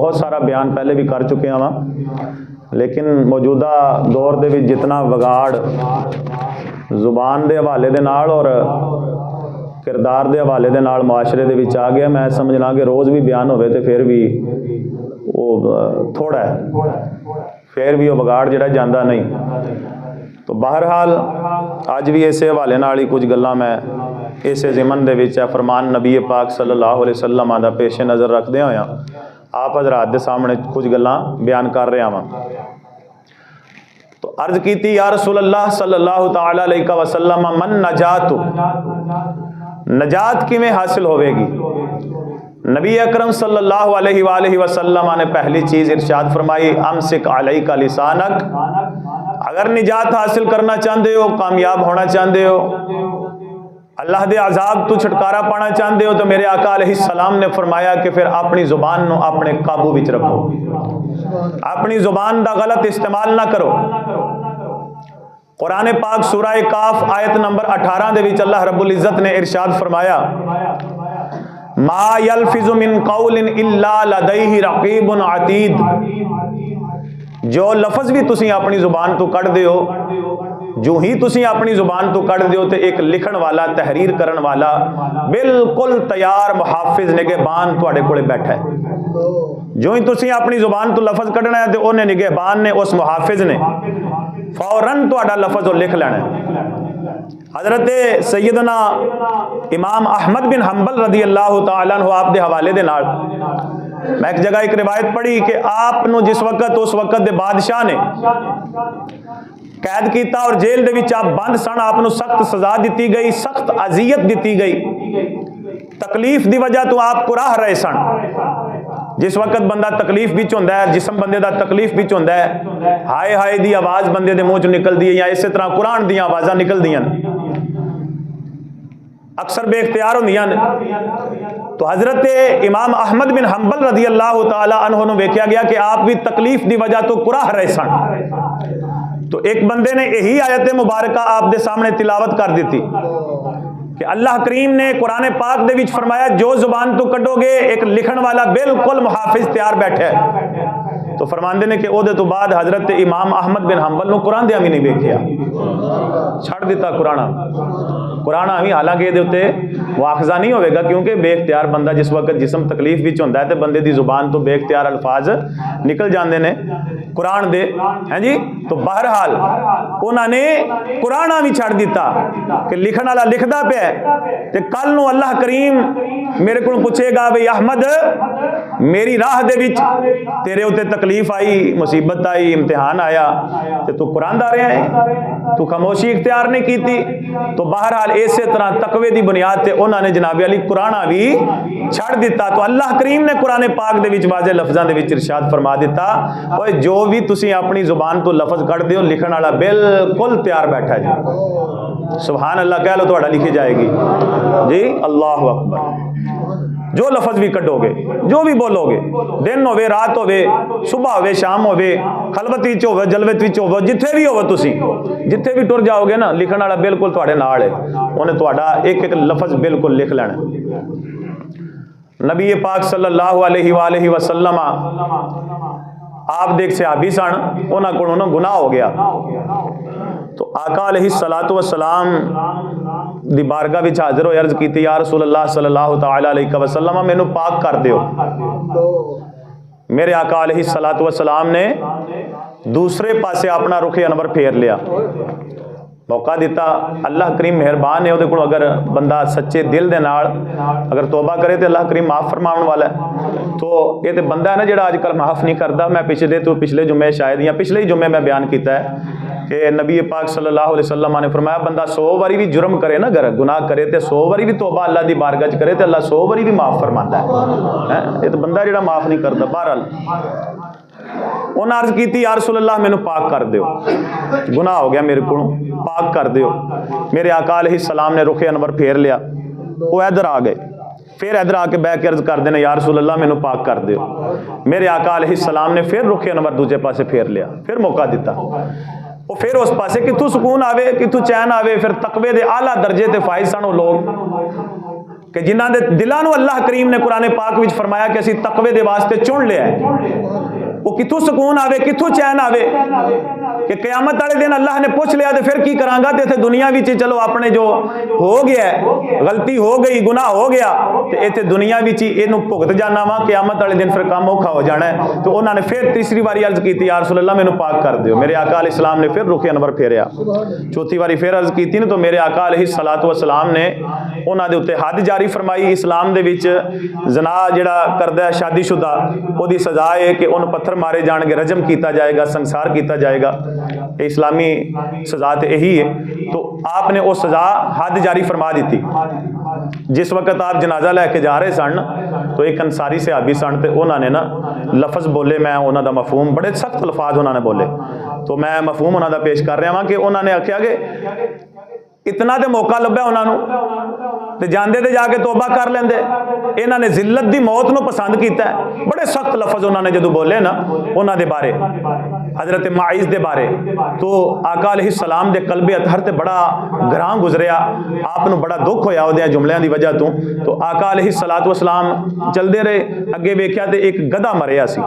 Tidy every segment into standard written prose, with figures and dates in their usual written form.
बहुत सारा बयान पहले भी कर चुके हाँ, लेकिन मौजूदा दौर दे विच जितना विगाड़ जुबान के हवाले दे नाल और किरदार के हवाले दे नाल मुआशरे दे विच आ गया, मैं समझना कि रोज़ भी बयान होवे तो फिर भी वो थोड़ा है, फिर भी वो विगाड़ जिहड़ा जांदा नहीं। तो बहरहाल अज भी इस हवाले नाल ही कुछ गल्लां मैं इस ज़िमन दे विच फरमान नबी पाक सल्लल्लाहु अलैहि वसल्लम दा पेश नज़र रखदे होया आप हज़रात दे सामने कुछ गल्लां बयान कर रहा वां। तो अर्ज की या रसूल अल्लाह सल्लल्लाहु तआला अलैहि वसल्लम मन नजात, नजात किवें हासिल होवेगी। नबी अकरम सल्लल्लाहु अलैहि वसल्लम ने पहली चीज़ इरशाद फरमाई अमसिक अलैका लिसानक, अगर निजात हासिल करना चाहते हो, कामयाब होना चाहते हो, अल्लाह दे अजाब तो छुटकारा पाना चाहते हो, तो मेरे आका अलैहिस्सलाम ने फरमाया कि फिर अपनी जुबान को अपने काबू विच रखो, अपनी जुबान का गलत इस्तेमाल ना करो। कुरान पाक सूरह काफ आयत नंबर 18 दे विच अल्लाह रब्बुल इज्जत ने इरशाद फरमाया मा यल्फिज़ु मिन कौलिन इल्ला लदैहि रक़ीबुन अतीद, जो लफज भी तुसी अपनी जुबान तो कढ़ दे हो, जो ही तुसी अपनी जुबान तो कढ़ दो, तो एक लिखण वाला तहरीर करन वाला बिल्कुल तैयार मुहाफिज निगहबान तुहाडे कोले बैठा है। जो ही तुसी अपनी जुबान तो लफज कढ़ना है तो उन्हें निगहबान ने, उस मुहाफिज ने फौरन तुहाडा लफज वो लिख लेना है। हजरत सैयदना इमाम अहमद बिन हंबल रदी अल्लाह तआला अन्हु आप दे हवाले दे नाल मैं एक जगह एक रिवायत पढ़ी कि आपनु जिस वक्त उस वक्त दे बादशाह ने कैद किया और जेल दे विच आप बंद सन, आपनु सख्त सजा दी गई, सख्त अजियत दी गई, तकलीफ की वजह तो आप कुराह रहे सन। जिस वक्त बंदा तकलीफ विच होंदा है, जिसम बंदे दा तकलीफ विच होंदा है, हाय हाय दी आवाज़ बंदे दे मुंह चों निकलदी है, या इस तरह कुरान दी आवाज़ां निकलदियां अक्सर बेख्तियार होंदियां ने। तो हजरत इमाम अहमद बिन हंबल रदी अल्लाह तआला अन्हु नूं वेख्या गया कि आप भी तकलीफ की वजह तो कुराह रहे सन। तो एक बंदे ने यही आयत मुबारका आप दे सामने तिलावत कर दी थी कि अल्लाह करीम ने कुरान पाक दे विच फरमाया जो जुबान तो कढ़ोगे एक लिखण वाला बिल्कुल मुहाफिज तैयार बैठा है। तो फरमांदे ने कि ओदे तो बाद हजरत इमाम अहमद बिन हंबल नूं कुरान दिया भी नहीं वेख्या, छड़ दिता कुराना भी। हालांकि ये उत्ते मुआखजा नहीं होगा क्योंकि बेख्तियार बंदा जिस वक्त जिसम तकलीफ विच होंदा है तो बंदे की जुबान तो बेख्तियार अल्फाज निकल जाते हैं कुरान दे, हैं जी। तो बहरहाल उन्होंने कुराना भी छड़ दिता कि लिखण वाला लिखदा पिया ते कल नूं अल्लाह करीम मेरे को पूछेगा भाई अहमद मेरी राह दे विच तेरे उत्ते तकलीफ आई, मुसीबत आई, इम्तिहान आया ते तू कुरान दा रहा है, तू खामोशी इख्तियार नहीं की थी। तो बहरहाल इस तरह तकवे की बुनियाद से उन्होंने जनाबे अली कुराना भी छड़ दिता। तो अल्लाह करीम ने कुरान पाक दे विच वाज़े लफ्ज़ां दे विच इरशाद फरमा दिता ओए जो भी तुसी अपनी जुबान तो लफज कढ़ दो लिखण वाला बिल्कुल तैयार बैठा जी। सुभान अल्लाह कह लो तो लिखी जाएगी जी। अल्लाह अकबर। जो लफज भी कढ़ोगे, जो भी बोलोगे, दिन होवे रात होवे, सुबह होवे शाम होवे, खलवत विच होवे जलवत विच होवे, जिथे भी होवे तुसी जिथे भी टुर जाओगे ना लिखण वाला बिल्कुल तुहाडे नाल है, उन्हें तुहाडा एक एक लफज बिल्कुल लिख लेना। नबी पाक सल्लल्लाहु अलैहि वसल्लम आप देख सहाबी सन, उन्हां कोलों गुनाह हो गया। तो आका अलैहिस्सलातु वस्सलाम दी बारगाह विच हाजिर हो अर्ज की या रसूल अल्लाह सल्लल्लाहु तआला अलैहि वसल्लम मैनू पाक कर दियो। मेरे आका अलैहिस्सलातु वस्सलाम ने दूसरे पासे अपना रुखे अनवर फेर लिया, मौका दिता। अल्लाह करीम मेहरबान है, वो अगर बंदा सच्चे दिल दे नाल अगर तौबा करे तो अल्लाह करीम माफ़ फरमाने वाला है। तो ये तो बंदा है ना जो अजकल माफ़ नहीं करता। मैं पिछले जुम्मे शायद या पिछले ही जुम्मे मैं बयान किया है कि नबी पाक सल्लल्लाहु अलैहि वसल्लम ने फरमाया बंदा 100 बारी भी जुर्म करे ना, अगर गुनाह करे तो 100 बारी भी तौबा अल्लाह की बारगाह करे तो अल्लाह 100 बारी भी माफ़ फरमाता है। ये तो बंदा जो माफ़ नहीं करता। बहरहाल उन्हें अर्ज की या रसूल अल्लाह मैनू पाक कर दियो, गुनाह हो गया मेरे को, पाक कर दियो। मेरे आका अलैहिस्सलाम ने रुखे अनवर फेर लिया, वो इधर आ गए, फिर इधर आके बह के अर्ज कर देने या रसूल अल्लाह मैनू पाक कर दियो। मेरे आका अलैहिस्सलाम ने फिर रुखे अनवर दूजे पासे फेर लिया, फिर मौका दिता। वो फिर उस पासे कितों सुकून आवे, कितों चैन आवे। फिर तकवे दे आला दर्जे ते फाइज सन वो लोग कि जिन्हां दे दिलां नूं अल्लाह करीम ने कुरान पाक विच फरमाया कि असीं तकवे दे वास्ते चुन लिया है, वो कित्थों सुकून आवे, कित्थों चैन आवे कि क़यामत वाले दिन अल्लाह ने पूछ लिया तो फिर की करांगा, तो इत्थे दुनिया विच चलो अपने जो हो गया है, गलती हो गई, गुनाह हो गया, तो इत्थे दुनिया विच ही इहनूं भुगत जाना वा, क़यामत वाले दिन फिर काम औखा हो जाना है। तो उन्होंने फिर तीसरी बारी अर्ज की, या रसूल अल्लाह मैनूं पाक कर दिओ। मेरे आका अलैहिस्सलाम ने फिर रुख अनवर फेरिया, चौथी बारी फिर अर्ज की ना, तो मेरे आका अलैहिस्सलातु वस्सलाम ने उन्हां दे उत्ते हद जारी फरमाई। इस्लाम दे विच जना जिहड़ा करदा है शादीशुदा, उहदी सज़ा है कि उन्हें पत्थर मारे जाएंगे, रजम किया जाएगा, संसार किया जाएगा। ये इस्लामी सज़ा तो यही है। तो आपने वो सज़ा हद जारी फरमा दी। जिस वक्त आप जनाजा लैके जा रहे सन, तो एक अंसारी सहाबी सन, तो उन्होंने ना लफज बोले, मैं उन्हों का मफहूम, बड़े सख्त लफाज उन्होंने बोले, तो मैं मफहूम उन्हों का पेश कर रहा हाँ कि उन्होंने आख्या कि इतना तो मौका लभ्या उन्होंने, जाते तो जाके तोबा कर लेंदे, इन्हों ने जिल्लत की मौत को पसंद किया। बड़े सख्त लफज उन्होंने जो बोले ना उन्होंने बारे, हजरत माइज के बारे, तो आका अलैहिस्सलाम दे कल्बे अतहर ते बड़ा ग्रां गुजरिया, आपनू बड़ा दुख होया उहदे जुमलियां दी वजह तो आका अलैहिस्सलातु वस्सलाम चलते रहे, अगे वेख्या तो एक गधा मरिया सी।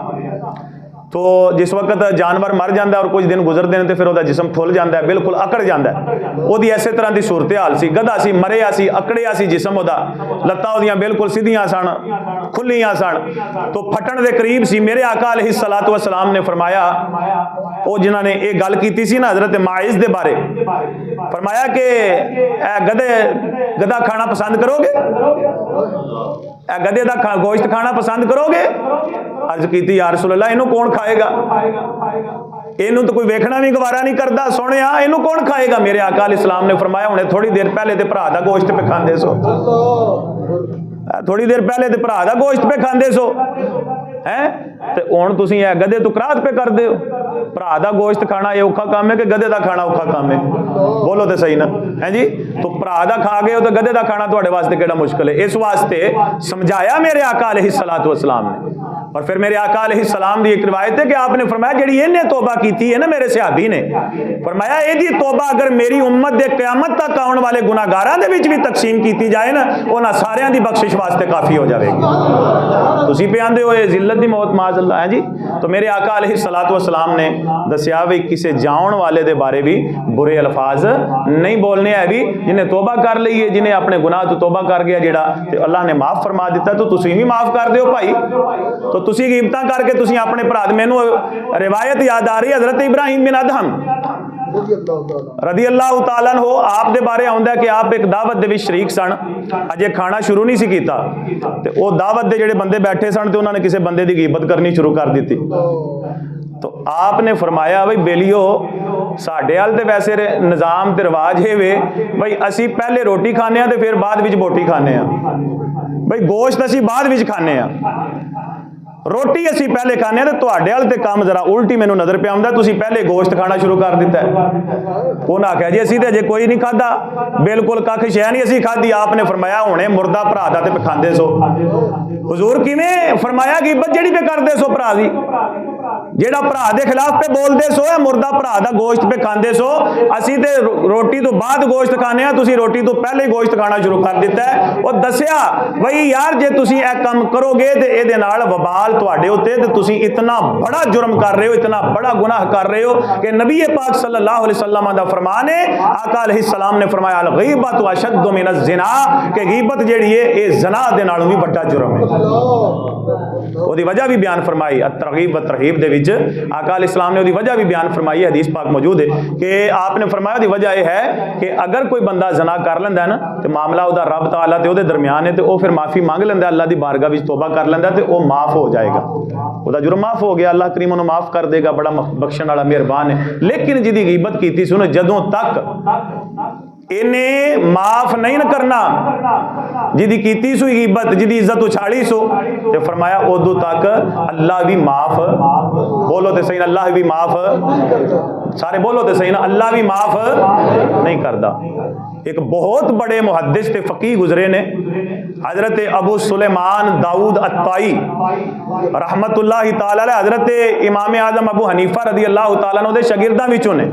तो जिस वक्त जानवर मर जाता और कुछ दिन गुजरते हैं तो फिर वह जिसम फुल जाता है, बिल्कुल अकड़ जाता है। वो इस तरह की सूरत हाल सी, गधा सी, मरिया सी, अकड़िया सी जिसम, वह लत्तां उहदियां बिल्कुल सीधियां सन, खुलियां सन, तो फटन के करीब सी। मेरे आका अलैहिस्सलातु वस्सलाम ने फरमाया, वो जिन्होंने ये गल की सी ना हजरत माइज के बारे, फरमाया कि गधा खाना पसंद करोगे, गधे का गोश्त खाना पसंद करोगे? अर्ज की या रसूल अल्लाह, इनू कौन खाएगा, इनू तो कोई वेखना भी गवारा नहीं करता, सुने इनू कौन खाएगा? मेरे आका अलैहिस्सलाम ने फरमाया, हुणे थोड़ी देर पहले तो भरा का गोश्त पे खाते सो, थोड़ी देर पहले तो भरा का गोश्त पे खाते सो है, तो हुण तुसीं गधे तो कराहत पे करदे हो। भरा का गोश्त खाना ये औखा काम है कि गधे का खाना औखा काम है? बोलो तो सही ना, है जी। तो भरा का खा गए हो तो गधे का खाना तुहाडे वास्ते किहड़ा मुश्किल है? इस वास्ते समझाया मेरे आका अलैहिस्सलातु वस्सलाम ने। और फिर मेरे आका अलैहिस्सलाम की एक रिवायत है कि आपने फरमाया, जिहड़ी इहने तौबा की है ना मेरे सहाबी ने, फरमाया इहदी तौबा अगर मेरी उम्मत दे क़यामत तक आने वाले गुनाहगारां दे विच भी तकसीम की जाए ना, उन्हां सारियां दी बख्शिश वास्ते काफ़ी हो जाएगी। तुसीं पे आंदे हो जिल्लत दी मौत माज़अल्लाह, है जी। तो मेरे आका अलैहिस्सलातु वस्सलाम ने दसिया भी किसी जान वाले दे बारे भी बुरे अल्फाज नहीं बोलने है, भी जिन्हें तौबा कर ली है, जिन्हें अपने गुनाह तो तौबा कर गया जिहड़ा, ते अल्लाह ने माफ़ फरमा दिता, तो तुसीं भी माफ़ कर दिओ भाई। तो तुसीं गिबतां करके तुसीं अपने भरा, मैनू रिवायत याद आ रही है हजरत इब्राहिम बिन अदहम रदी अल्लाह तआला अन्हु, आप दे बारे आउंदा है कि आप एक दावत दे विच शरीक सन, अजे खाना शुरू नहीं सी कीता, ते वो दावत दे जिहड़े बंदे बैठे सन ते उन्होंने किसी बंदे की गिबत करनी शुरू कर दी। तो आपने फरमाया, बई बेलियो साडे अल ते वैसे निज़ाम ते रिवाज है वे बई असी पहले रोटी खाने ते फिर बाद विच बोटी खाने, बई गोश्त असी बाद विच खाने, रोटी असी पहले खाने, तो तुहाडे अल ते काम जरा उल्टी मैनू नज़र पे आउंदा, तुसीं पहले गोश्त खाना शुरू कर दिता है। उन्हें आख्या जी असी तो अजे कोई नहीं खाधा, बिल्कुल कख शै नहीं असी खाधी। आपने फरमाया हुणे मुर्दा भरा दा ते खांदे सो। हुजूर किवें? फरमाया गिबत जिहड़ी पे करदे सो भरा दी, जेड़ा भरा दे खिलाफ पे बोलते सो, मुर्दा भरा दा गोश्त पे खांदे सो, असी ते रोटी तो बाद गोश्त खाने, तुसीं रोटी तो पहले गोश्त खाना शुरू कर दिता है। और दसिया बई यार जे तुसीं ए काम करोगे तो इहदे नाल वबाल तुहाडे उत्ते, ते तुसीं इतना बड़ा जुर्म कर रहे हो, इतना बड़ा गुनाह कर रहे हो कि नबी पाक सल्लल्लाहु अलैहि वसल्लम दा फरमान है, आका अलैहिस्सलाम ने फरमाया अल गीबत अशद्दु मिन ज़िना, कि गीबत जिहड़ी है ये ज़िना दे नालों भी बड़ा जुर्म है। ओदी वजह भी बयान फरमाई अत-तरगीब व तरहीब दे विच, आका अलैहिस्सलाम ने ओदी वजह भी बयान फरमाई है, हदीस पाक मौजूद है कि आपने फरमाया ओदी वजह यह है कि अगर कोई बंदा ज़ना कर लैंदा है ना, तो मामला ओदा रब तआला ते ओदे दरमियान है, तो वह फिर माफ़ी मंग लैंदा, अल्लाह दी बारगाह विच तौबा कर लैंदा, तो वह माफ़ हो जाएगा, ओदा जुर्म माफ़ हो गया, अल्लाह करीम उन्हें माफ़ कर देगा, बड़ा बख्शण वाला मेहरबान है। लेकिन जिहदी गीबत कीती सी, जदों तक इन्हें माफ नहीं न करना, जिहदी कीती सो गीबत, जिहदी इज्जत उछाड़ी सो, ते फरमाया उदों तक अल्लाह भी माफ, बोलो तो सही ना, अल्लाह भी माफ, सारे बोलो तो सही ना, अल्लाह भी माफ नहीं करता। एक बहुत बड़े मुहद्दिस ते फकीह गुजरे ने, हजरत अबू सुलेमान दाऊद अत्ताई रहमतुल्लाहि ताला अलैह, हजरत इमाम आजम अबू हनीफा रदी अल्लाह ताला अन्हु दे शागिर्दां विचों ने।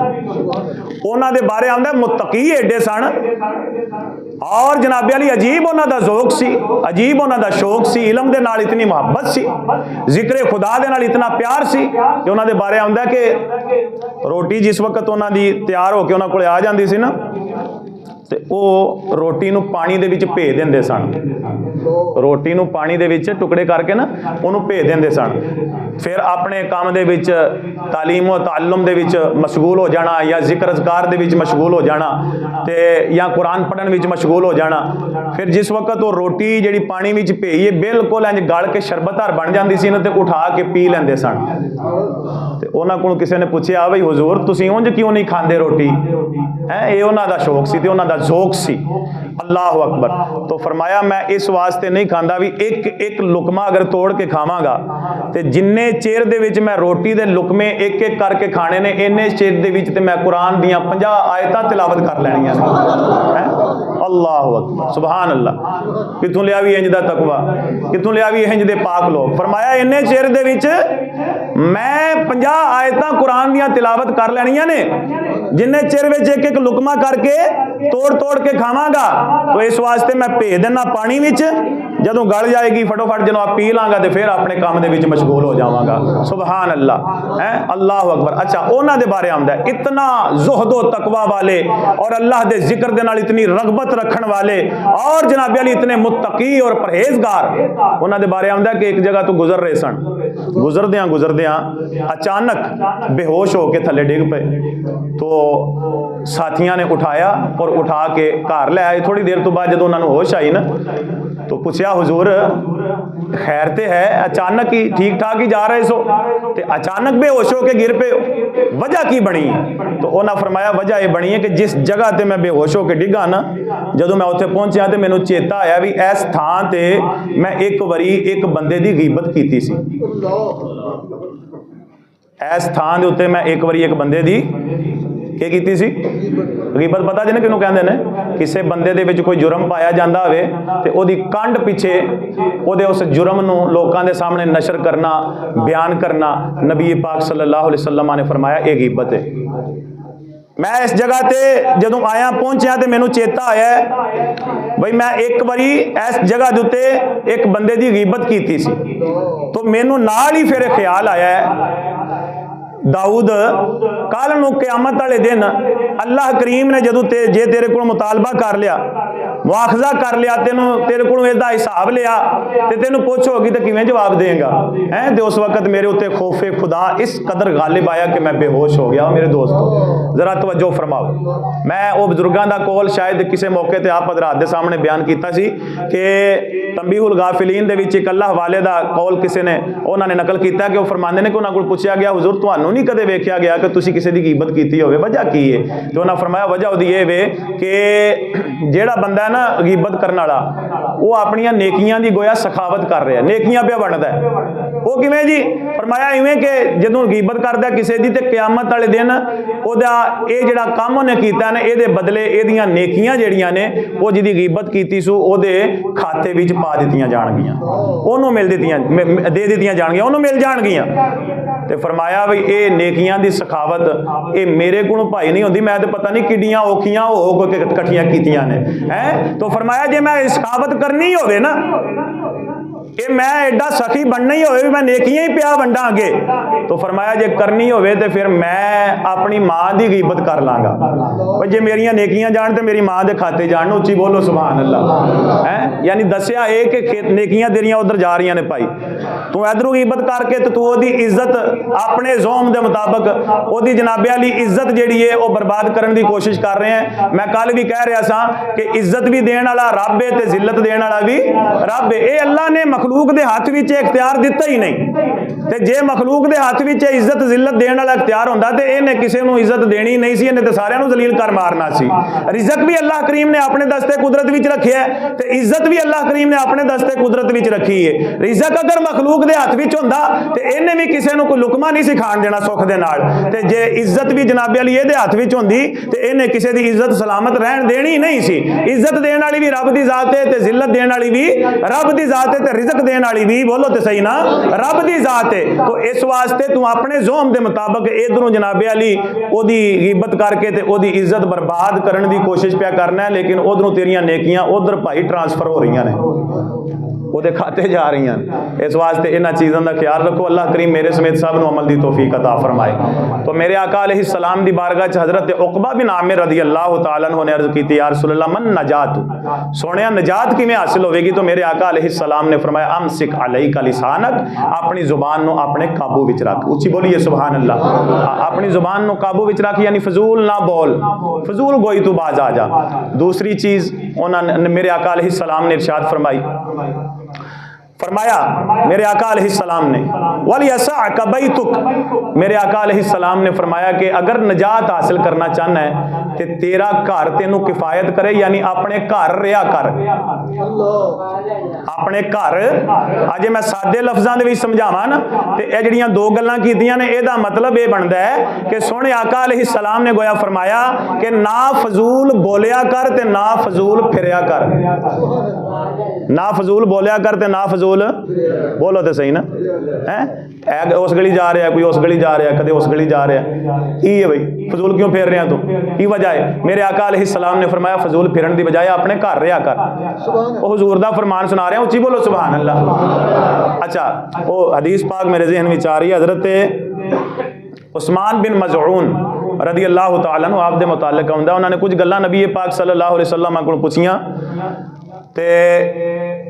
ਉਹਨਾਂ ਦੇ ਬਾਰੇ ਆਉਂਦਾ ਮੁਤਕੀ एडे सन और जनाबे अली अजीब उन्हों का ज़ौक सी, अजीब उन्हों का शौक सी, इलम दे नाल इतनी मुहब्बत सी, जिक्र खुदा दे नाल इतना प्यार सी कि उन्होंने बारे आउंदा कि रोटी जिस वक्त उन्हों दी तैयार होकर उन्होंने कोल आ जाती सी ना ते वो रोटी नूं पानी दे विच भेज देंदे सन, रोटी नूं पानी दे विच टुकड़े करके ना उन्होंने भेज देंदे सन। फिर अपने काम दे विच तालीम व ताल्लुम दे विच मशगूल हो जाना या जिक्र अज़कार दे विच मशगूल हो जाना ते या कुरान पढ़न विच मशगूल हो जाना। फिर जिस वक्त वो रोटी जिहड़ी पानी विच भेईए बिल्कुल इंज गल के शरबतदार बन जाती सी ना ते उठा के पी लैंदे सन। ते उन्हां कोलों किसी ने पूछया बई हुजूर तुसीं उंज क्यों नहीं खांदे रोटी है? ये उन्हां दा शौक सी ते उन्हां दा ज़ौक सी। अल्लाह अकबर। तो फरमाया मैं इस वास्ते नहीं खांदा भी एक एक लुकमा अगर तोड़ के खावांगा ते जिन्ने चेर दे विच मैं रोटी दे लुकमे एक एक करके खाने ने इन्ने चेर दे विच ते मैं कुरान दियां 50 आयतां तिलावत कर लैणियां ने। अल्लाह अकबर सुभान अल्लाह। कित्थों लिया भी इंज दा तकवा, कित्थों लिया भी इंज दे पाक लोग। फरमाया इन्ने चेर दे विच मैं 50 आयतां कुरान दियां तिलावत कर लैणियां ने जिन्ने चेर विच एक एक लुकमा करके तोड़ तोड़ के खावांगा। तो इस वास्ते मैं भेज देना पानी विच, जदों गल जाएगी फटोफट जदों आप पी लांगा तो फिर अपने काम दे विच मशगूल हो जावांगा। सुभान अल्लाह है अल्लाह अकबर। अच्छा उन्हां दे बारे आंदा है इतना ज़ुहदो तकवा वाले और अल्लाह दे जिक्र दे नाल इतनी रगबत रखण वाले और जनाब अली इतने मुत्तकी और परहेजगार। उन्हां दे बारे आंदा कि एक जगह तो गुजर रहे सन, गुजरदियां अचानक बेहोश होके थले डिग पे। तो साथियां ने उठाया और उठा के घर ले आए। थोड़ी देर तो बाद जदों उन्होंने होश आई ना तो पूछया हुजूर खैर ते है, अचानक ही ठीक ठाक ही जा रहे सो ते अचानक बेहोश होके गिर पे, वजह की बनी? तो उन्होंने फरमाया वजह यह बनी है कि जिस जगह ते मैं बेहोश होके डिगा ना जदों मैं उत्थे पहुंचा तो मैनू चेता आया भी इस थां ते मैं एक बारी एक बंदे की गीबत की सी। इस थां दे उत्ते मैं एक बारी एक बंदे की ਕੀ ਕੀਤੀ ਸੀ? ਗੀਬਤ ਪਤਾ ਜਿਹਨੇ ਕਿਹਨੂੰ ਕਹਿੰਦੇ ਨੇ? ਕਿਸੇ ਬੰਦੇ ਦੇ ਵਿੱਚ ਕੋਈ ਜੁਰਮ ਪਾਇਆ ਜਾਂਦਾ ਹੋਵੇ ਤੇ ਉਹਦੀ ਕੰਡ ਪਿੱਛੇ ਉਹਦੇ ਉਸ ਜੁਰਮ ਨੂੰ ਲੋਕਾਂ ਦੇ ਸਾਹਮਣੇ ਨਸ਼ਰ ਕਰਨਾ, ਬਿਆਨ ਕਰਨਾ। ਨਬੀ ਪਾਕ ਸੱਲੱਲਾਹੁ अलैहि वसल्लम ने फरमाया ਇਹ ਗੀਬਤ है। मैं इस जगह ते जदों आया पहुंचा तो मैनू चेता आया बई मैं एक बारी इस जगह के उत्ते एक बंदे की गीबत की सी। तो मैनू नाल ही फिर ख्याल आया दाऊद कल नूं क़यामत वाले दिन अल्लाह करीम ने जदों जे तेरे को मुतालबा कर लिया, मुआखजा कर लिया, तेरे को इसका हिसाब लिया तो तेन पुछ होगी तो किवें जवाब देगा है? तो उस वक्त मेरे उत्ते खौफे खुदा इस कदर गालिब आया कि मैं बेहोश हो गया। मेरे दोस्तों जरा तवज्जो फरमाओ। मैं वो बुजुर्गों का कौल शायद किसी मौके पर आप हज़रात के सामने बयान किया कि तंबीहुल गाफिलीन दे विच एक अल्लाह वाले का कौल किसी ने उन्होंने नकल किया कि वह फरमाते हैं कि उन्होंने को पूछा गया हुजूर तुहानू नहीं कदे वेख्या गया कि तुसी किसी की गीबत की होवे, वजह की है? तो उन्होंने फरमाया वजह उहदी ये वे कि जेड़ा बंदा है ना गीबत करने वाला वो अपनियां नेकियां दी गोया सखावत कर रहा है, नेकियां पे वंडदा है। वो किवें जी? फरमाया इवें कि जदों गीबत करदा किसी दी ते क़यामत वाले दिन ओहदा ये जिहड़ा काम उहने कीता ने इहदे बदले इहदियां नेकियां जिहड़ियां ने वो जिहदी गीबत कीती सो ओहदे खाते विच पा दित्तियां जाणगियां, ओहनूं मिल दित्तियां दे दित्तियां जाणगियां, ओहनूं मिल जाणगियां। ते फरमाया भी ये नेकियां दी सखावत ये मेरे को भाई नहीं होंदी, मैं तो पता नहीं किड्डियां औखियां हो कट्ठियां कीतियां ने हैं। तो फरमाया जे मैं सखावत करनी होवे ना कि मैं एडा सखी बनना ही होवे भी मैं नेकियां ही पिया वंडा अगे, तो फरमाया जे करनी होवे तो फिर मैं अपनी मां की गीबत कर लांगा। भाई जे मेरियां नेकियां जान तो मेरी मां के खाते जान, उच्ची बोलो सुभान अल्लाह है। यानी दसिया है कि नेकियां तेरियां उधर जा रही ने भाई, तू इधरों गीबत करके तो तू ओदी इज्जत अपने ज़ौम के मुताबिक ओदी जनाबे वाली इज्जत जिहड़ी है वह बर्बाद करने की कोशिश कर रहे हैं। मैं कल भी कह रहा सा कि इज्जत भी देने वाला रब है तो जिल्लत देने वाला भी रब है। ये अल्लाह ने मखलूक के हाथ में इख्तियार दिता ही नहीं, तो जे मखलूक के हाथ में इज्जत जिल्लत देने वाला इख्तियार होंदा तो इन्हें किसी को इज्जत देनी नहीं सी, इन्हें तो सारियां नूं जलील कर मारना सी। रिज़क भी अल्लाह करीम ने अपने दस्ते कुदरत विच रखे है तो इज्जत भी अल्लाह करीम ने अपने दस्ते कुदरत विच रखी है। रिज़क अगर मखलूक के हाथ विच होंदा तो इन्हें भी किसी को कोई लुकमा नहीं सिखाण देना सुख दे नाल, ते जे इज्जत भी जनाबे वाली इहदे हाथ विच होंदी तो इन्हें किसी की इज्जत सलामत रहन देनी नहीं सी। इज्जत देने वाली भी रब की जात है, जिल्लत देने वाली भी रब की जात है, रिज़क देने वाली भी बोलो तो सही ना रब की जात बात है। तो इस वास्ते तू अपने ज़ोम के मुताबिक इधरों जनाबे अली ओदी गिबत करके ते ओदी इज्जत बर्बाद करने की कोशिश पिया करना है, लेकिन उधरों तेरियां नेकियां उधर भाई ट्रांसफर हो रही ने, ਉਹਦੇ खाते जा रही हैं। इस वास्ते इन्हां चीज़ों का ख्याल रखो। अल्लाह करीम मेरे समेत सब नूं अमल की तौफीक अता फरमाए। तो मेरे आका अलैहिस्सलाम दी बारगाह च हज़रत उक़बा बिन आमिर रज़ी अल्लाह तआला अन्हु ने अर्ज़ की, या रसूलल्लाह मन नजात, सोने नजात किवें हासिल होगी? तो मेरे आका अलैहिस्सलाम ने फरमाया अमसिक अलैका लिसानक, अपनी जुबान नूं अपने काबू विच रख। उच्ची बोलिए सुभान अल्लाह। अपनी जुबान नूं काबू विच रख, यानी फजूल ना बोल, फजूल गोई तू बाज आ जा। दूसरी चीज़ उन्होंने मेरे आका अलैहिस्सलाम ने इरशाद फरमाया मेरे आका अलैहिस्सलाम ने वलियसअक बैतुक, मेरे आका अलैहिस्सलाम ने फरमाया कि अगर नजात हासिल करना चाहना है तो तेरा घर तेनू किफायत करे, यानी अपने घर रहा कर, अपने घर। अजे मैं सादे लफ्जां दे विच समझावां ना ते ये जिहड़ियां दो गल्लां कीतियां ने, इहदा मतलब ये बनदा है कि सोहणे आका अलैहिस्सलाम ने गोया फरमाया कि ना फजूल बोलिया कर ते ना फजूल फिरिया कर, ना फजूल बोलिया कर ते ना फजूल बोलो तो सही ना है। उस गली जा रहा है, कोई उस गली जा रहा है, कदे उस गली जा रहा है, की है भाई फजूल क्यों फिर रहा तू, की वजह है? मेरे आका अलैहिस्सलाम ने फरमाया फजूल फिरन की बजाय अपने घर रहा कर। वो हुजूर दा फरमान सुना रहे हैं, उच्ची बोलो सुभान अल्लाह। अच्छा, वो हदीस पाक मेरे ज़हन में आ रही है, हज़रत उस्मान बिन मज़ऊन रज़ी अल्लाह तआला अन्हु आप दे मुतालिक आउंदा, उन्होंने कुछ गल्लां नबी पाक सल्लल्लाहु अलैहि वसल्लम कोलों पुछियां ते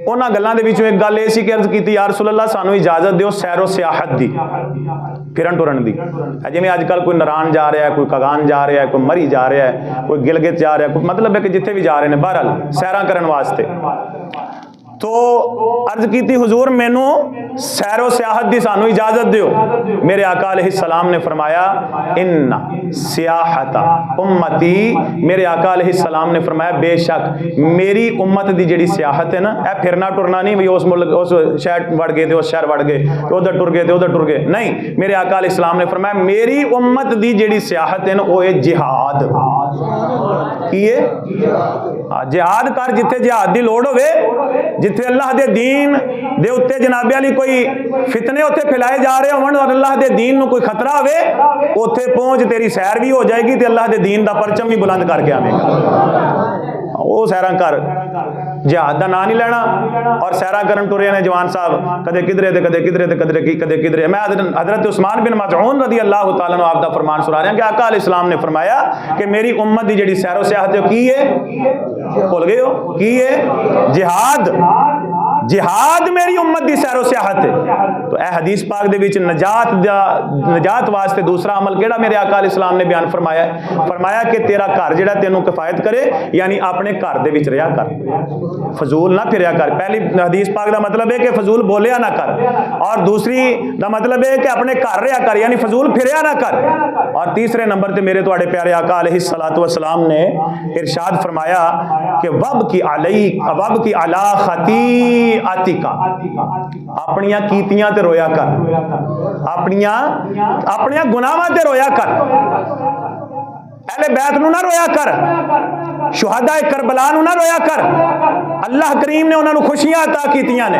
उन्हां गल्लां दे विचों एक गल ये सी कि अर्ज़ कीती, या रसूलल्लाह सानू इजाजत दिओ सैरो सियाहत दी, फिरन टुरन दी। जिवें अजकल कोई नारायण जा रहा है, कोई कगान जा रहा है, कोई मरी जा रहा है, कोई गिलगित जा रहा है, कोई मतलब है कि जिथे भी जा रहे हैं बहरहाल सैरां करन वास्ते। तो अर्ज की हुजूर मैनू सैरो सियाहत की सानू इजाजत दिओ। मेरे आका अलैहिस्सलाम ने फरमाया इन्ना सियाहता उम्मती, मेरे आका अलैहिस्सलाम ने फरमाया बेशक मेरी उम्मत की जिहड़ी सियाहत है ना, यह फिरना टुरना नहीं भी उस मुल्क उस शहर वड़ गए तो उस शहर वड़ गए, उधर टुर गए तो उधर टुर गए, नहीं। मेरे आका अलैहिस्सलाम ने फरमाया मेरी उम्मत की जिहड़ी सियाहत है ना वो है जिहाद। की है जिहाद कर, जिथे जिहाद की लोड़ होवे, जिथे अल्लाह दे दीन दे उत्ते जनाबे वाली कोई फितने उत्ते फैलाए जा रहे होवन और अल्लाह दे दीन नूं कोई खतरा होवे, उत्थे पहुंच तेरी सैर भी हो जाएगी ते अल्लाह दे दीन दा परचम भी बुलंद करके आवेगा। वो सैरां कर, जिहाद दा नाम नहीं लेना और सैरां करन टुरे ने जवान साहब, कदे किधरे ते कदे किधरे ते कदे किधरे। मैं हजरत उस्मान बिन मज़ऊन रज़ी अल्लाह तआला अन्हु आप दा फरमान सुना रहा कि आका अलैहिस्सलाम ने फरमाया कि मेरी उम्मत की जिहड़ी सैरो सियाहत है की है, भुल गए हो की है? जिहाद। जिहाद मेरी उम्मत की सैरो सियाहत है। तो यह हदीस पाक दे विच नजात वास्ते दूसरा अमल केड़ा मेरे आका अलैहिस्सलाम ने बयान फरमाया है? फरमाया कि तेरा घर जिहड़ा तेनों किफायत करे, यानी अपने घर दे विच रहा कर, फजूल ना फिरया कर। पहली हदीस पाक का मतलब है कि फजूल बोलिया ना कर, और दूसरी का मतलब है कि अपने घर रहा कर, यानी फजूल फिरया ना कर। और तीसरे नंबर पर मेरे तुहाडे प्यारे आका अलैहिस्सलातु वस्सलाम ने इरशाद फरमाया कि वब की अला खती आतिका, अपनियां कीतियां ते रोया कर, अपनियां गुनाहां ते रोया कर, अहले बैत नूं ना रोया कर, शुहदाए करबला नूं ना रोया कर। अल्लाह करीम ने उन्होंने खुशियां अता कीतियां ने।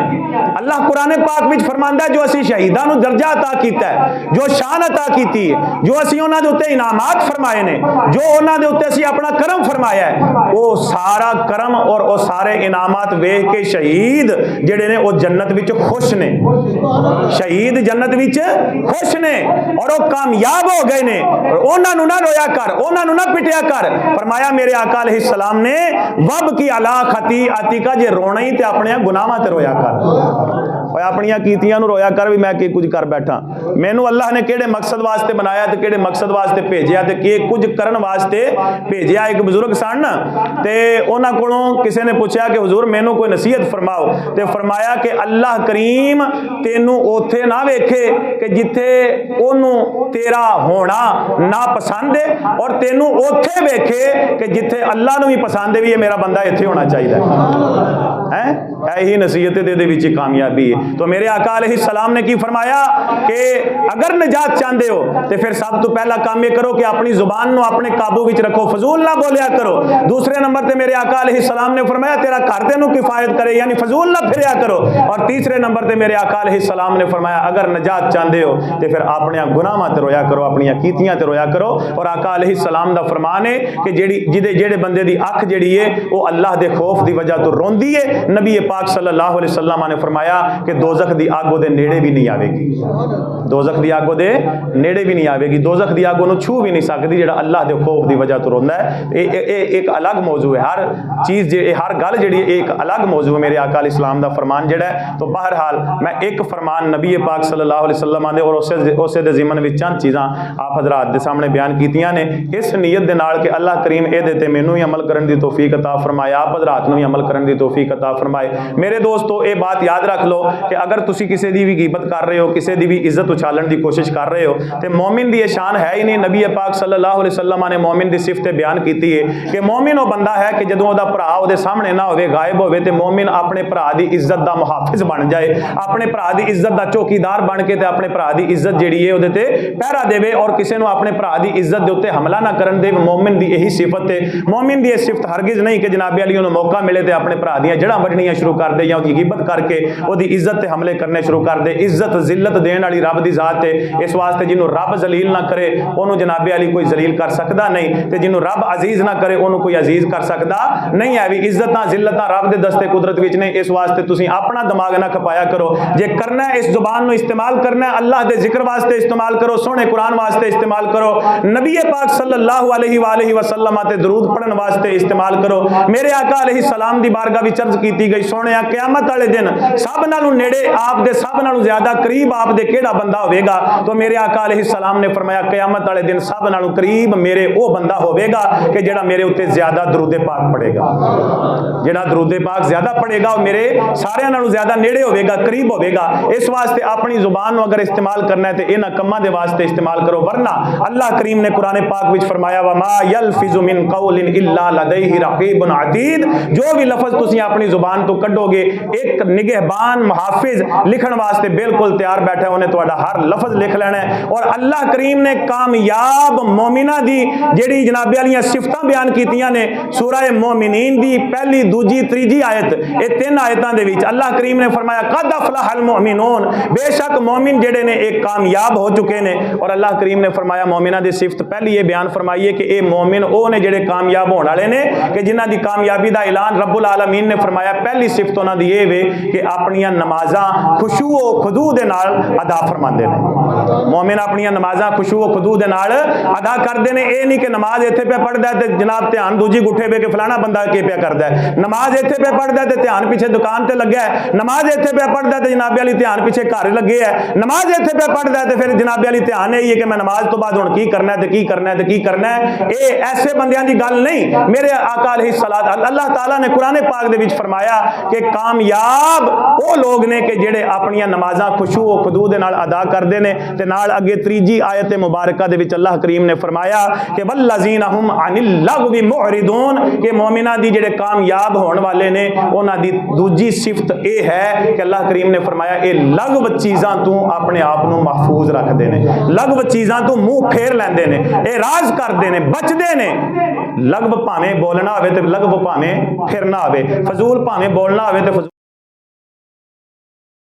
अल्लाह कुरान पाक विच फरमांदा है जो असी शहीदां नूं दर्जा अता कीता है, जो शान अता कीती है, जो असी उन्हां दे उत्ते इनामात फरमाए ने, जो उन्हां दे उत्ते असी अपना करम फरमाया है, वो सारा करम और वो सारे इनामात वेख के शहीद जिहड़े ने वो जन्नत विच खुश ने, शहीद जन्नत विच खुश ने और वो कामयाब हो गए ने। उन्हां नूं ना रोया कर, उन्हां नूं ना पिटिया कर। फरमाया मेरे आका अलैहिस्सलाम ने वब की अला खती आतिका, जे रोना ही ते अपने गुनाहां ते रोया कर, अपनियां कीतियां नूं रोया कर भी मैं की कुछ कर बैठा। मैनू अल्लाह ने किहड़े मकसद वास्ते बनाया ते किहड़े मकसद वास्ते भेजिया ते के कुछ करन वास्ते भेजिया। एक बुजुर्ग सन ते उन्हां कोलों किसी ने पूछा कि हुजूर मैनू कोई नसीहत फरमाओ, ते फरमाया कि अल्लाह करीम तेनू ओथे ना वेखे कि जिथे ओनू तेरा होना ना पसंद है, और तेनू ओथे वेखे कि जिथे अल्लाह नू भी पसंद है भी ये मेरा बंदा इत्थे होना चाहिए। है यही नसीहत दे कामयाबी है। तो मेरे आका अलैहिस्सलाम ने की फरमाया कि अगर निजात चाहते हो तो फिर सब तो पहला काम यह करो कि अपनी जुबान को अपने काबू में रखो, फजूल ना बोलिया करो। दूसरे नंबर पर मेरे आका अलैहिस्सलाम ने फरमाया तेरा घर तेनों किफायत करे, यानी फजूल ना फिरया करो। और तीसरे नंबर पर मेरे आका अलैहिस्सलाम ने फरमाया अगर निजात चाहते हो तो फिर अपने गुनाहां ते रोया करो, अपनी कीतियां ते रोया करो। और आका अलैहिस्सलाम दा फरमान है कि जेड़े बंदे दी अख जिहड़ी है वो अल्लाह दे खौफ दी वजह तो रोंदी है। नबी पाक सल्लल्लाहु अलैहि वसल्लम ने फरमाया कि दोज़ख दी आग दे नेड़े भी नहीं आवेगी, दोज़ख दी आग दे नेड़े भी नहीं आवेगी, दोज़ख दी आग उन्होंने छू भी नहीं सकती जेड़ा अल्लाह दे खौफ दी वजह तो रोंदा है। एक अलग मौजू है, हर चीज़ हर गल जिहड़ी एक अलग मौजू है। मेरे आका अलैहिस्सलाम दा फरमान जिहड़ा है, तो बहरहाल मैं एक फरमान नबी पाक सल्लल्लाहु अलैहि वसल्लम दे और उसे दे ज़िमन विच चंद चीज़ां आप हज़रात दे सामने बयान कीतियां ने, इस नीयत दे नाल कि अल्लाह करीम इहदे ते मैनूं ही अमल करन दी तौफीक अता फरमाए, आप हज़रात नूं भी अमल करन दी तौफीक अता फरमाए। मेरे दोस्तों ये बात याद रख लो कि अगर तुसी किसी दी भी गिबत कर रहे हो, किसी दी भी इज्जत उछालन की कोशिश कर रहे हो, तो मोमिन दी शान है ही नहीं। नबी पाक सल्लल्लाहु अलैहि वसल्लम ने मोमिन दी सिफत बयान की है कि मोमिन वो बंदा है कि जदों ओहदा भरा ओहदे सामने ना होवे, गायब होवे, तो मोमिन अपने भरा दी इज्जत दा मुहाफिज बन जाए, अपने भरा दी इज्जत दा चौकीदार बन के अपने भरा दी इज्जत जिहड़ी है ओहदे ते पहरा देवे और किसी नूं अपने भरा दी इज्जत दे उत्ते हमला ना करन दे। मोमिन दी यही सिफत है। मोमिन दी यह सिफत हरगिज नहीं कि जनाबे अली उन्होंने मौका मिले तो अपने भरा दियां जड़ां वड्ढणियां शुरू कर दे या उसकी गिबत करके उसकी इज्जत ते हमले करने शुरू कर दे। इज्जत जिल्लत देने वाली रब दी जात है, इस वास्ते जिन्हों रब जलील ना करे उन्होंने जनाबे अली कोई जलील कर सकता नहीं, तो जिन्हों रब अजीज ना करे उन्होंने कोई अजीज कर सकता नहीं है। भी इज्जत जिल्लत रब दे दस्ते कुदरत विच ने, इस वास्ते तुसीं अपना दिमाग ना खपाया करो। जे करना है इस जुबान को इस्तेमाल करना है, अल्लाह के जिक्र वास्ते इस्तेमाल करो, सोहने कुरान वास्ते इस्तेमाल करो, नबी पाक सल्लल्लाहु अलैहि वसल्लम ते दरूद पढ़न वास्ते इस्तेमाल करो। मेरे आका अलैहिस्सलाम दी बारगाह विच अर्ज कीती गई, सोहणिया क़यामत वाले दिन सब नालों नेड़े आप दे सब नालों ज्यादा करीब आप दे केड़ा बंदा होवेगा? तो मेरे आका अलैहिस्सलाम ने फरमाया क़यामत वाले दिन सब नालों करीब मेरे वो बंदा होवेगा कि जेड़ा मेरे उत्ते ज्यादा दरूद पाक पढ़ेगा, जेड़ा दरूद पाक ज्यादा पढ़ेगा वो मेरे सारे नालों ज्यादा नेड़े होवेगा, करीब होवेगा। इस वास्ते अपनी जुबान को अगर इस्तेमाल करना है तो इन्हां कम्मां दे वास्ते इस्तेमाल करो, वरना अल्लाह करीम ने कुरान पाक विच फरमाया वा मा यल्फिज़ु मिन कौलिन इल्ला लदैहि रक़ीबुन अतीद, जो भी लफ्ज तुसीं अपनी जुबान तो कढोगे एक निगहबान मुहाफिज लिखण वास्ते बिल्कुल तैयार बैठा है, उन्हें तुहाडा हर लफ्ज लिख लेना है। और अल्लाह करीम ने कामयाब मोमिना दी जेड़ी जनाबे वालियां सिफतां बयान कीतियां ने सूरह मोमिनीन दी पहली दूजी तीजी आयत, ये तीन आयतां दे विच अल्लाह करीम ने फरमाया कद अफलहल मोमिनून, बेशक मोमिन जेड़े ने एक कामयाब हो चुके ने। और अल्लाह करीम ने फरमाया मोमिना दी सिफत पहली ये बयान फरमाई है कि ये मोमिन वो ने जेड़े कामयाब होने वाले ने, कि जिन्हां दी कामयाबी दा ऐलान रब्बुल आलमीन ने फरमाया पहली सिफत उन्हां दी ये वे कि अपनियां नमाज़ां खुशू व खुदू दे नाल अदा फरमांदे ने। मोमिन अपनियां नमाज़ां खुशू व खुदू दे नाल अदा करदे ने। ये नहीं कि नमाज इत्थे पे पढ़दा है ते जनाब ध्यान दूजी गुठे पे कि फलाना बंदा के पे करदा है, नमाज इत्थे पे पढ़दा है ते ध्यान पीछे दुकान ते लग्या है, नमाज इत्थे पे पढ़दा है ते जनाबे वाली ध्यान पीछे घर लगे है, नमाज इत्थे पे पढ़दा है ते फिर जनाबे वाली ध्यान यही है कि मैं नमाज तो बाद हुण की करना है ते की करना है ते की करना है। ये ऐसे बंदियां दी गल नहीं। मेरे आका अलैहिस्सलात अल्लाह ताला ने कुरान पाक दे विच फरमाया कि कामयाब वो लोग ने कि जेड़े अपनियां नमाज़ां खुशू व खुदू दे नाल अदा करदे ने। ते नाल अगे तीजी आयत मुबारका दे विच अल्लाह करीम ने फरमाया कि वल्लज़ीना हुम अनिल लग़वी मुअरिदून, कि मोमिना दी जेड़े कामयाब होने वाले ने उन्हां दी दूजी सिफत ये है कि अल्लाह करीम ने फरमाया ये लग़व चीज़ां तू अपने आप नूं महफूज रखदे ने, लग़व चीज़ां तू मुंह फेर लैंदे ने, एराज करदे ने, बचदे ने। लग़व भावें बोलना होवे ते लग़व भावें फिरना होवे, फजूल भावें बोलना होवे ते